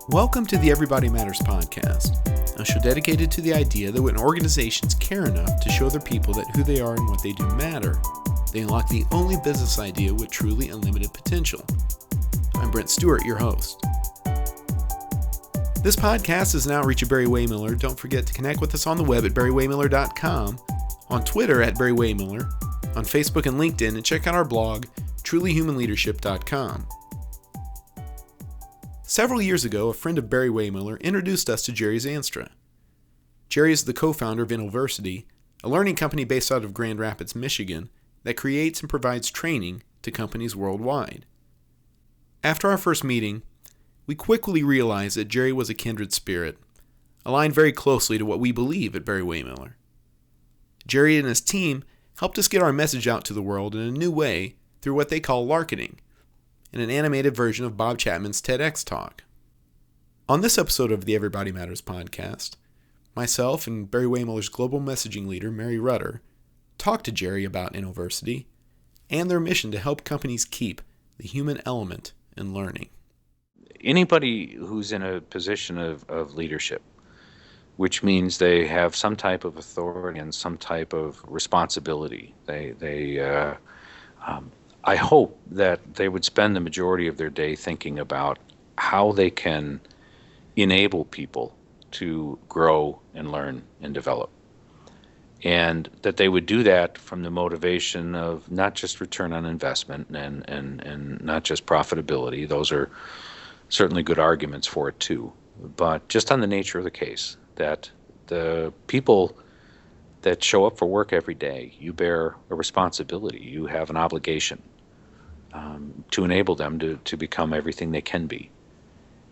Welcome to the Everybody Matters podcast, a show dedicated to the idea that when organizations care enough to show their people that who they are and what they do matter, they unlock the only business idea with truly unlimited potential. I'm Brent Stewart, your host. This podcast is an outreach of Barry-Wehmiller. Don't forget to connect with us on the web at barry-wehmiller.com, on Twitter at Barry-Wehmiller, on Facebook and LinkedIn, and check out our blog, trulyhumanleadership.com. Several years ago, a friend of Barry-Wehmiller introduced us to Jerry Zandstra. Jerry is the co-founder of Innoversity, a learning company based out of Grand Rapids, Michigan, that creates and provides training to companies worldwide. After our first meeting, we quickly realized that Jerry was a kindred spirit, aligned very closely to what we believe at Barry-Wehmiller. Jerry and his team helped us get our message out to the world in a new way through what they call larketing, in an animated version of Bob Chapman's TEDx talk. On this episode of the Everybody Matters podcast, myself and Barry-Wehmiller's global messaging leader, Mary Rudder, talked to Jerry about Innoversity and their mission to help companies keep the human element in learning. Anybody who's in a position of leadership, which means they have some type of authority and some type of responsibility, I hope that they would spend the majority of their day thinking about how they can enable people to grow and learn and develop. And that they would do that from the motivation of not just return on investment and not just profitability. Those are certainly good arguments for it too, but just on the nature of the case, that the people that show up for work every day, you bear a responsibility, you have an obligation to enable them to become everything they can be.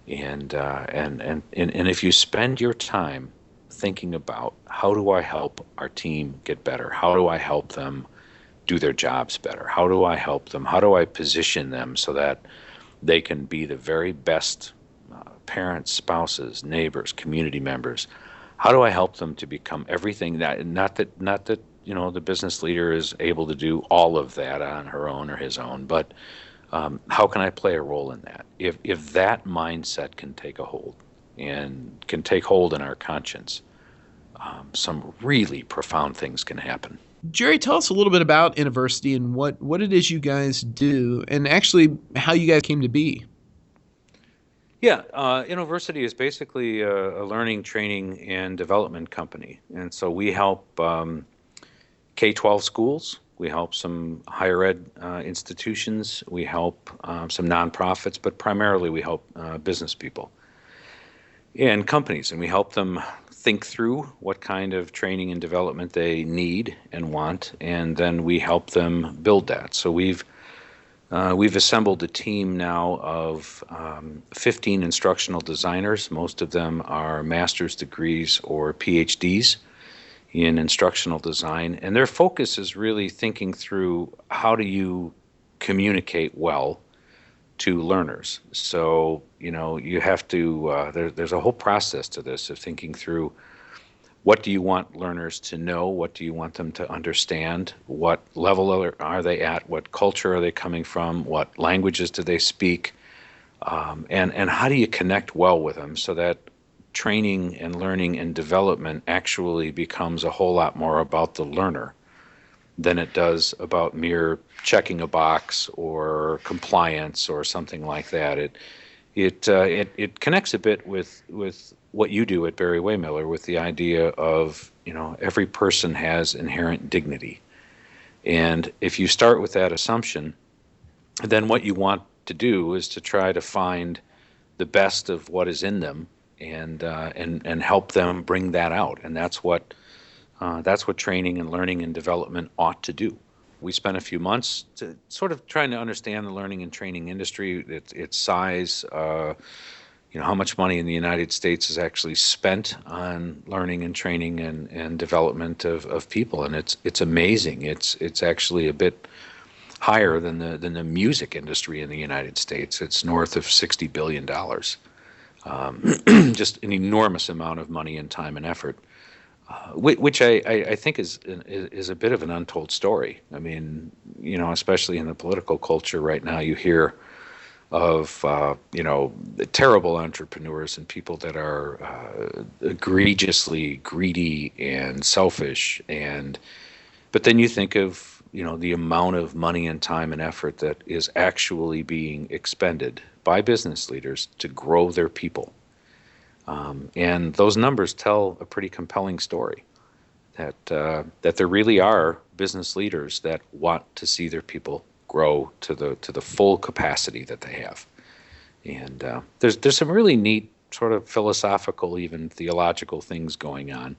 And if you spend your time thinking about how do I help our team get better, how do I help them do their jobs better, how do I help them, how do I position them so that they can be the very best parents, spouses, neighbors, community members. How do I help them to become everything that, not that the business leader is able to do all of that on her own or his own, but how can I play a role in that? If that mindset can take a hold and can take hold in our conscience, some really profound things can happen. Jerry, tell us a little bit about Innoversity and what it is you guys do, and actually how you guys came to be. Yeah, Innoversity is basically a learning, training, and development company. And so we help K-12 schools, we help some higher ed institutions, we help some nonprofits, but primarily we help business people and companies, and we help them think through what kind of training and development they need and want, and then we help them build that. So we've assembled a team now of 15 instructional designers. Most of them are master's degrees or PhDs in instructional design, and their focus is really thinking through how do you communicate well to learners. So, you have to, there's a whole process to this of thinking through what do you want learners to know, what do you want them to understand, what level are they at, what culture are they coming from, what languages do they speak, and how do you connect well with them so that training and learning and development actually becomes a whole lot more about the learner than it does about mere checking a box or compliance or something like that. It connects a bit with what you do at Barry-Wehmiller, with the idea of every person has inherent dignity, and if you start with that assumption, then what you want to do is to try to find the best of what is in them and help them bring that out, and that's what training and learning and development ought to do. We spent a few months to sort of trying to understand the learning and training industry, its size, how much money in the United States is actually spent on learning and training and development of people, and it's amazing. It's actually a bit higher than the music industry in the United States. It's north of $60 billion. Just an enormous amount of money and time and effort. Which I think is a bit of an untold story. I mean, especially in the political culture right now, you hear of terrible entrepreneurs and people that are egregiously greedy and selfish. But then you think of the amount of money and time and effort that is actually being expended by business leaders to grow their people. And those numbers tell a pretty compelling story that there really are business leaders that want to see their people grow to the full capacity that they have. And there's some really neat sort of philosophical, even theological things going on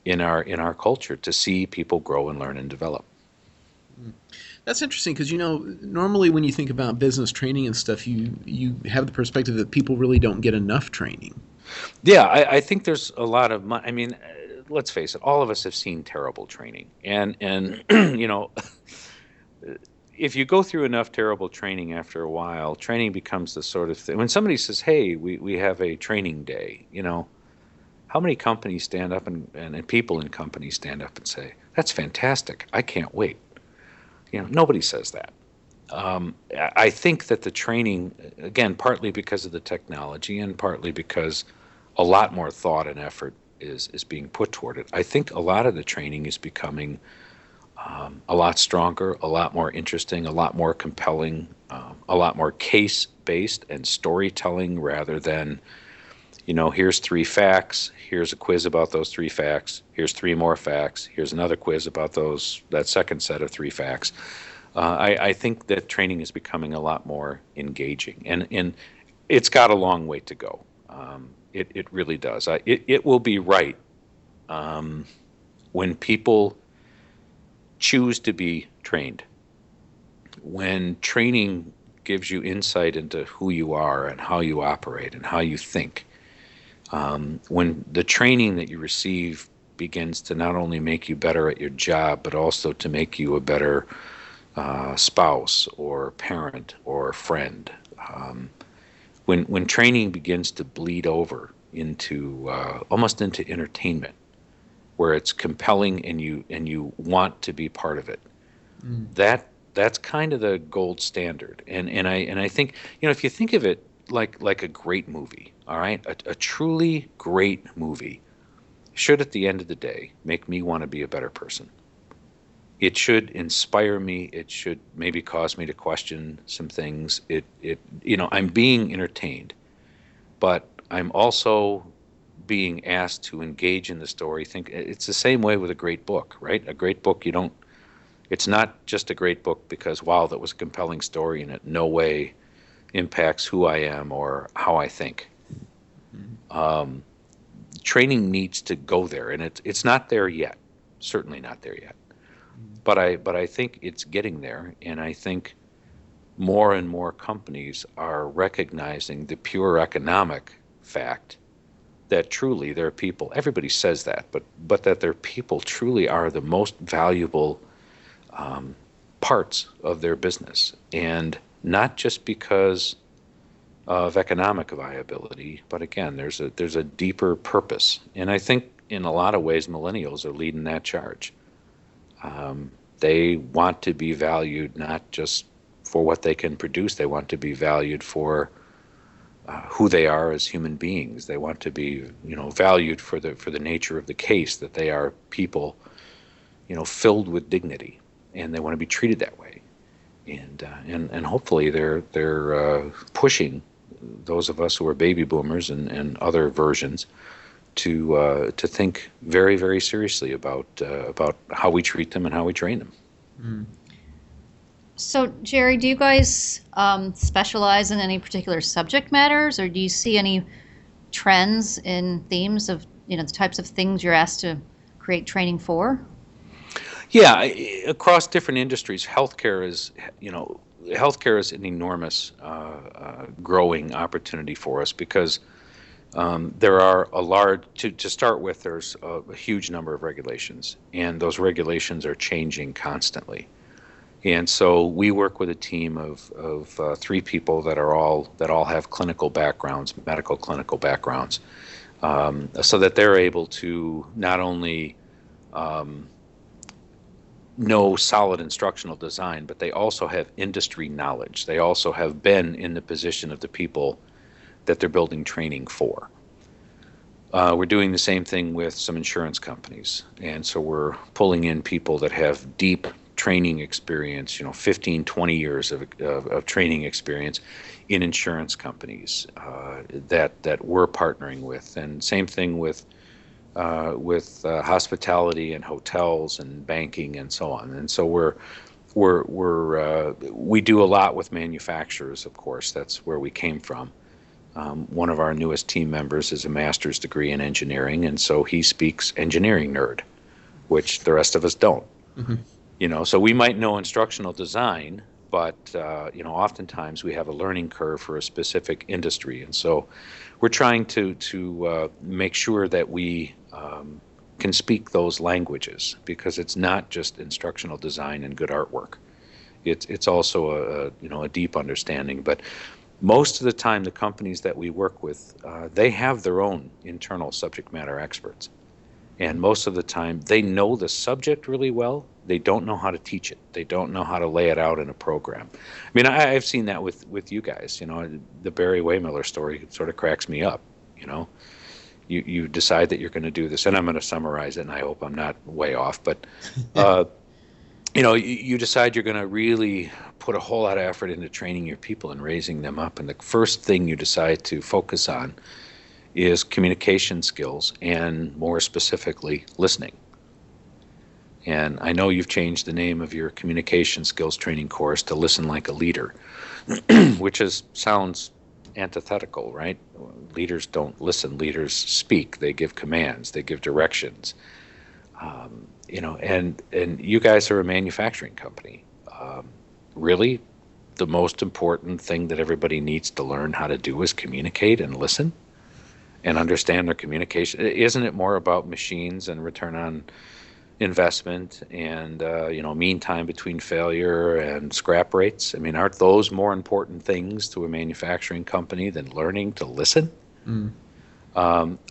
in our culture to see people grow and learn and develop. That's interesting because normally when you think about business training and stuff, you have the perspective that people really don't get enough training. Yeah, I think there's a lot of I mean, let's face it, all of us have seen terrible training, and if you go through enough terrible training, after a while, training becomes the sort of thing. When somebody says, "Hey, we have a training day," how many companies stand up and people in companies stand up and say, "That's fantastic, I can't wait." Nobody says that. I think that the training, again, partly because of the technology and partly because a lot more thought and effort is being put toward it. I think a lot of the training is becoming a lot stronger, a lot more interesting, a lot more compelling, a lot more case-based and storytelling rather than, here's 3 facts, here's a quiz about those 3 facts, here's 3 more facts, here's another quiz about that second set of 3 facts. I think that training is becoming a lot more engaging, and it's got a long way to go. It really does. It will be right when people choose to be trained. When training gives you insight into who you are and how you operate and how you think. When the training that you receive begins to not only make you better at your job, but also to make you a better spouse or parent or friend. When training begins to bleed over into almost into entertainment, where it's compelling and you want to be part of it, that's kind of the gold standard. And I think if you think of it like a great movie, all right, a truly great movie should at the end of the day make me want to be a better person. It should inspire me. It should maybe cause me to question some things. I'm being entertained, but I'm also being asked to engage in the story. Think it's the same way with a great book, right? A great book, it's not just a great book because, wow, that was a compelling story and it no way impacts who I am or how I think. Training needs to go there, and it's not there yet. Certainly not there yet. But I think it's getting there, and I think more and more companies are recognizing the pure economic fact that truly their people, everybody says that, but that their people truly are the most valuable parts of their business, and not just because of economic viability, but again, there's a deeper purpose, and I think in a lot of ways millennials are leading that charge. They want to be valued not just for what they can produce; they want to be valued for who they are as human beings. They want to be, valued for the nature of the case, that they are people, filled with dignity, and they want to be treated that way. And hopefully they're pushing those of us who are baby boomers and other versions to think very, very seriously about how we treat them and how we train them. Mm. So, Jerry, do you guys specialize in any particular subject matters, or do you see any trends in themes of the types of things you're asked to create training for? Yeah, across different industries, healthcare is an enormous growing opportunity for us because there are to start with, there's a huge number of regulations, and those regulations are changing constantly. And so we work with a team of 3 people that all have clinical backgrounds, medical clinical backgrounds, so that they're able to not only know solid instructional design, but they also have industry knowledge. They also have been in the position of the people that they're building training for. We're doing the same thing with some insurance companies. And so we're pulling in people that have deep training experience, 15, 20 years of training experience in insurance companies that we're partnering with. And same thing with hospitality and hotels and banking and so on. And so we do a lot with manufacturers, of course. That's where we came from. One of our newest team members is a master's degree in engineering, and so he speaks engineering nerd, which the rest of us don't. Mm-hmm. So we might know instructional design, but oftentimes we have a learning curve for a specific industry, and so we're trying to make sure that we can speak those languages, because it's not just instructional design and good artwork. It's also a deep understanding, but most of the time, the companies that we work with, they have their own internal subject matter experts. And most of the time, they know the subject really well. They don't know how to teach it. They don't know how to lay it out in a program. I mean, I've seen that with you guys. The Barry-Wehmiller story sort of cracks me up. You decide that you're going to do this, and I'm going to summarize it, and I hope I'm not way off, but you decide you're going to really put a whole lot of effort into training your people and raising them up. And the first thing you decide to focus on is communication skills, and more specifically, listening. And I know you've changed the name of your communication skills training course to Listen Like a Leader, which sounds antithetical, right? Leaders don't listen. Leaders speak. They give commands. They give directions. And you guys are a manufacturing company. Really, the most important thing that everybody needs to learn how to do is communicate and listen and understand their communication. Isn't it more about machines and return on investment and mean time between failure and scrap rates? I mean, aren't those more important things to a manufacturing company than learning to listen? Mm.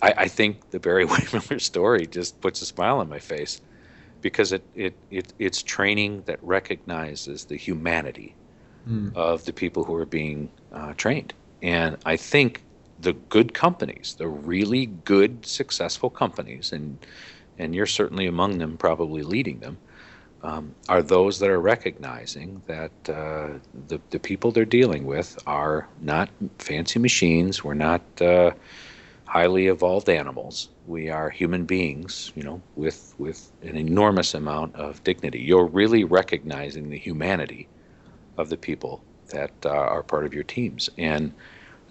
I think the Barry-Wehmiller story just puts a smile on my face, because it's training that recognizes the humanity of the people who are being trained. And I think the good companies, the really good, successful companies, and you're certainly among them, probably leading them, are those that are recognizing that the people they're dealing with are not fancy machines. We're not highly evolved animals. We are human beings, with an enormous amount of dignity. You're really recognizing the humanity of the people that are part of your teams, and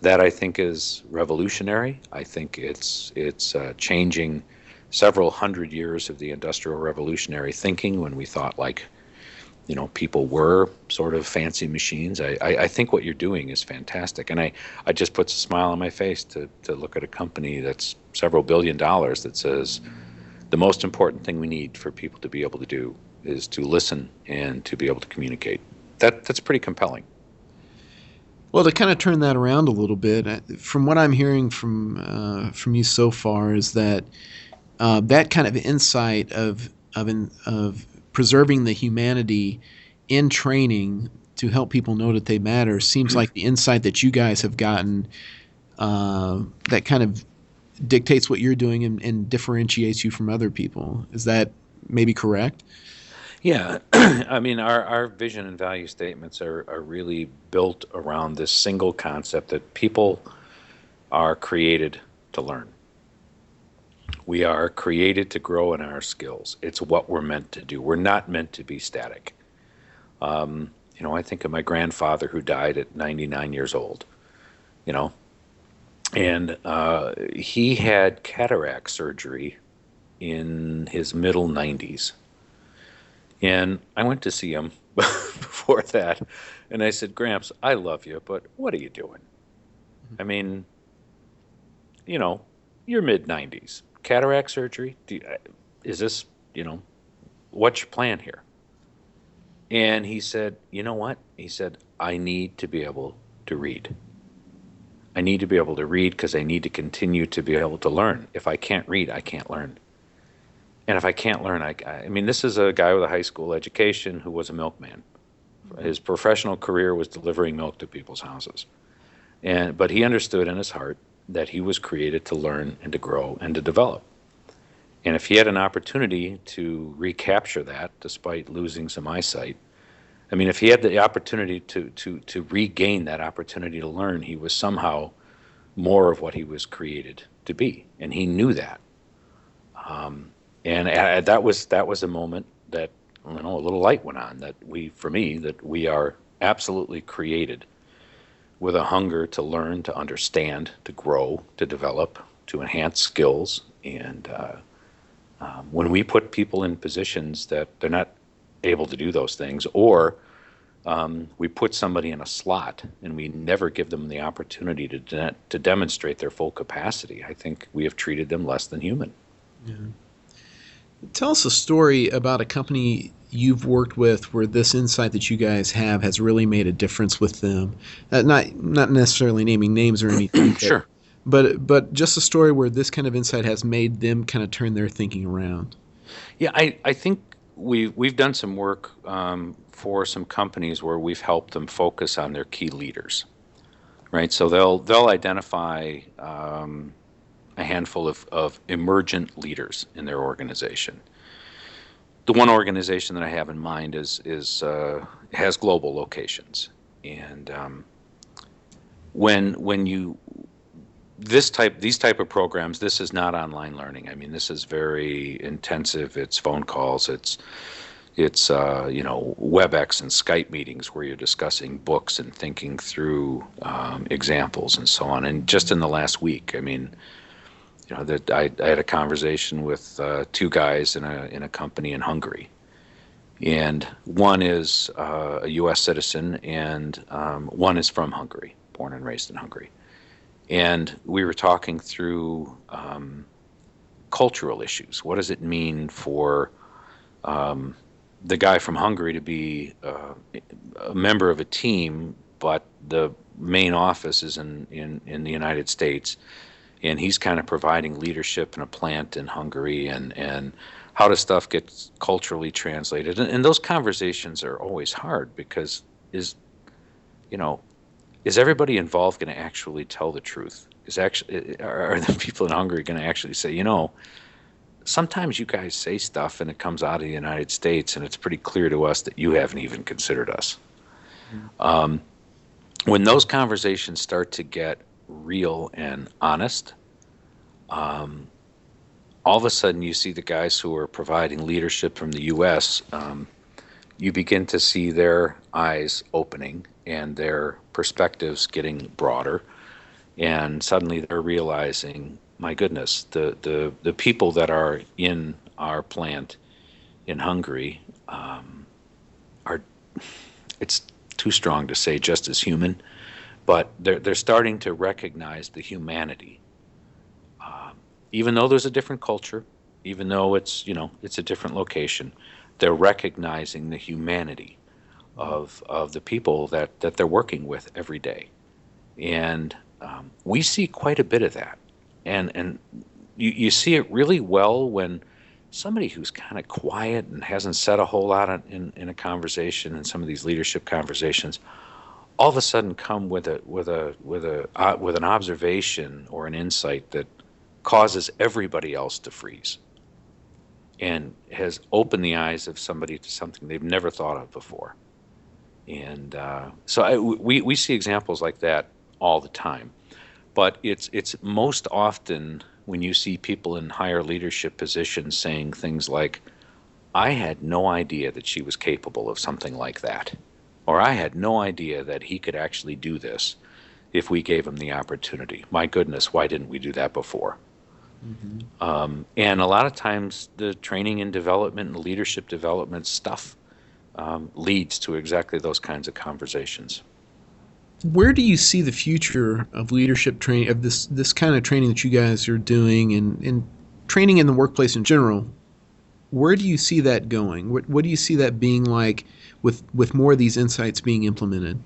that, I think, is revolutionary. I think it's changing several hundred years of the Industrial Revolutionary thinking, when we thought people were sort of fancy machines. I think what you're doing is fantastic. And I just puts a smile on my face to look at a company that's several $1 billion that says the most important thing we need for people to be able to do is to listen and to be able to communicate. That's pretty compelling. Well, to kind of turn that around a little bit, from what I'm hearing from you so far, is that that kind of insight of preserving the humanity in training to help people know that they matter seems like the insight that you guys have gotten that kind of dictates what you're doing and differentiates you from other people. Is that maybe correct? Yeah. I mean, our vision and value statements are really built around this single concept that people are created to learn. We are created to grow in our skills. It's what we're meant to do. We're not meant to be static. I think of my grandfather, who died at 99 years old, and he had cataract surgery in his middle 90s. And I went to see him before that, and I said, "Gramps, I love you, but what are you doing? I mean, you're mid-90s. Cataract surgery? Is this, what's your plan here?" And he said, "You know what?" He said, "I need to be able to read. I need to be able to read because I need to continue to be able to learn. If I can't read, I can't learn." And if I can't learn, I mean, this is a guy with a high school education who was a milkman. His professional career was delivering milk to people's houses. But he understood in his heart that he was created to learn and to grow and to develop. And if he had an opportunity to recapture that despite losing some eyesight, I mean, if he had the opportunity to regain that opportunity to learn, he was somehow more of what he was created to be. And he knew that. That was a moment that, you know, a little light went on, that for me, that we are absolutely created with a hunger to learn, to understand, to grow, to develop, to enhance skills. And when we put people in positions that they're not able to do those things, or we put somebody in a slot and we never give them the opportunity to demonstrate their full capacity, I think we have treated them less than human. Yeah. Tell us a story about a company you've worked with where this insight that you guys have has really made a difference with them. Not necessarily naming names or anything. Sure. But just a story where this kind of insight has made them kind of turn their thinking around. Yeah, I think we've done some work for some companies where we've helped them focus on their key leaders, right? So they'll identify a handful of emergent leaders in their organization. The one organization that I have in mind has global locations, and when you these type of programs, this is not online learning. I mean, this is very intensive. It's phone calls. It's WebEx and Skype meetings where you're discussing books and thinking through examples and so on. And just in the last week, I mean, you know, that I had a conversation with two guys in a company in Hungary, and one is a U.S. citizen, and one is from Hungary, born and raised in Hungary. And we were talking through cultural issues. What does it mean for the guy from Hungary to be a member of a team, but the main office is in the United States, and he's kind of providing leadership in a plant in Hungary, and how does stuff get culturally translated? And those conversations are always hard, because is everybody involved going to actually tell the truth? Are the people in Hungary going to actually say, you know, sometimes you guys say stuff and it comes out of the United States and it's pretty clear to us that you haven't even considered us. Mm-hmm. When those conversations start to get real and honest, all of a sudden you see the guys who are providing leadership from the U.S., you begin to see their eyes opening and their perspectives getting broader, and suddenly they're realizing, my goodness, the people that are in our plant in Hungary are, it's too strong to say just as human, but they're starting to recognize the humanity. Even though there's a different culture, even though it's a different location, they're recognizing the humanity of the people that they're working with every day. And we see quite a bit of that. And you see it really well when somebody who's kind of quiet and hasn't said a whole lot in a conversation, in some of these leadership conversations, all of a sudden come with an observation or an insight that causes everybody else to freeze, and has opened the eyes of somebody to something they've never thought of before. And we see examples like that all the time. But it's most often when you see people in higher leadership positions saying things like, I had no idea that she was capable of something like that. Or I had no idea that he could actually do this if we gave him the opportunity. My goodness, why didn't we do that before? Mm-hmm. And a lot of times the training and development and leadership development stuff leads to exactly those kinds of conversations. Where do you see the future of leadership training, of this kind of training that you guys are doing, and training in the workplace in general? Where do you see that going? What do you see that being like with more of these insights being implemented?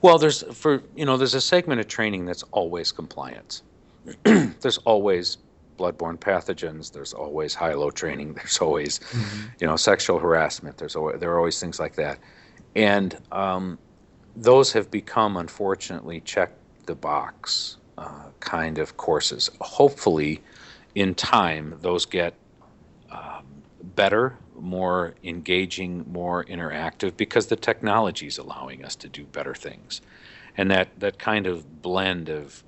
Well, there's a segment of training that's always compliance. There's always bloodborne pathogens. There's always high-low training. There's always, sexual harassment. There are always things like that. And those have become, unfortunately, check the box kind of courses. Hopefully, in time, those get better, more engaging, more interactive, because the technology is allowing us to do better things. And that kind of blend of,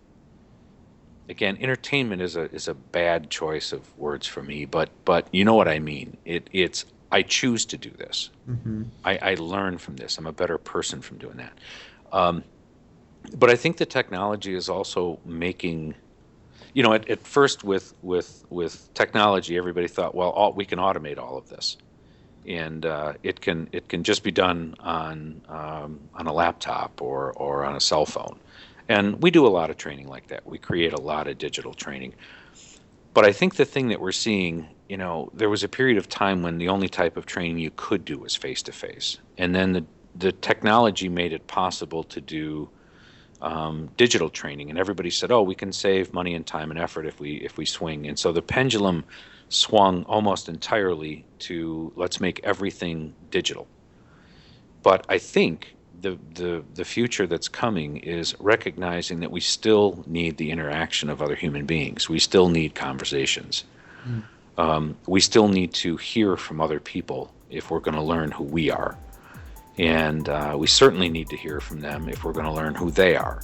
again, entertainment is a bad choice of words for me, but you know what I mean. It's I choose to do this. Mm-hmm. I learn from this. I'm a better person from doing that. But I think the technology is also making, at first with technology, everybody thought, well, we can automate all of this, and it can just be done on a laptop or on a cell phone. And we do a lot of training like that. We create a lot of digital training. But I think the thing that we're seeing, there was a period of time when the only type of training you could do was face-to-face. And then the technology made it possible to do digital training. And everybody said, oh, we can save money and time and effort if we swing. And so the pendulum swung almost entirely to let's make everything digital. But I think the future that's coming is recognizing that we still need the interaction of other human beings. We still need conversations. We still need to hear from other people if we're going to learn who we are. And we certainly need to hear from them if we're going to learn who they are.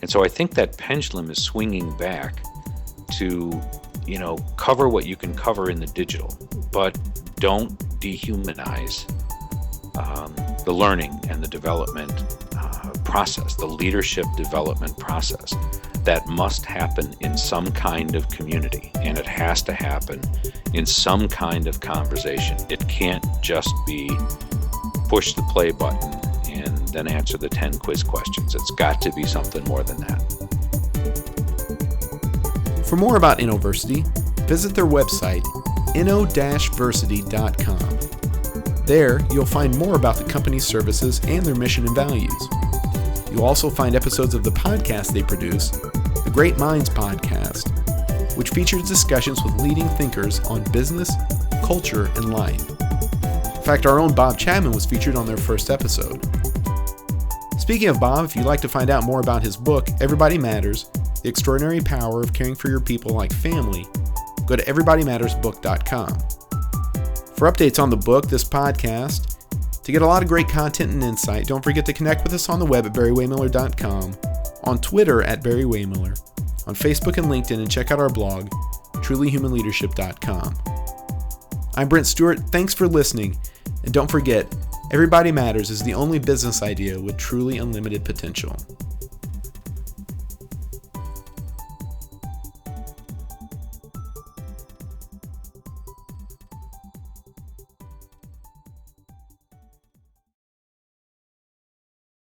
And so I think that pendulum is swinging back to, cover what you can cover in the digital, but don't dehumanize the learning and the development process, the leadership development process. That must happen in some kind of community, and it has to happen in some kind of conversation. It can't just be push the play button and then answer the 10 quiz questions. It's got to be something more than that. For more about Innoversity, visit their website, inno-versity.com. There, you'll find more about the company's services and their mission and values. You'll also find episodes of the podcast they produce, the Great Minds Podcast, which features discussions with leading thinkers on business, culture, and life. In fact, our own Bob Chapman was featured on their first episode. Speaking of Bob, if you'd like to find out more about his book, Everybody Matters, The Extraordinary Power of Caring for Your People Like Family, go to everybodymattersbook.com. For updates on the book, this podcast, to get a lot of great content and insight, don't forget to connect with us on the web at Barry-Wehmiller.com, on Twitter at Barry-Wehmiller, on Facebook and LinkedIn, and check out our blog, trulyhumanleadership.com. I'm Brent Stewart. Thanks for listening. And don't forget, Everybody Matters is the only business idea with truly unlimited potential.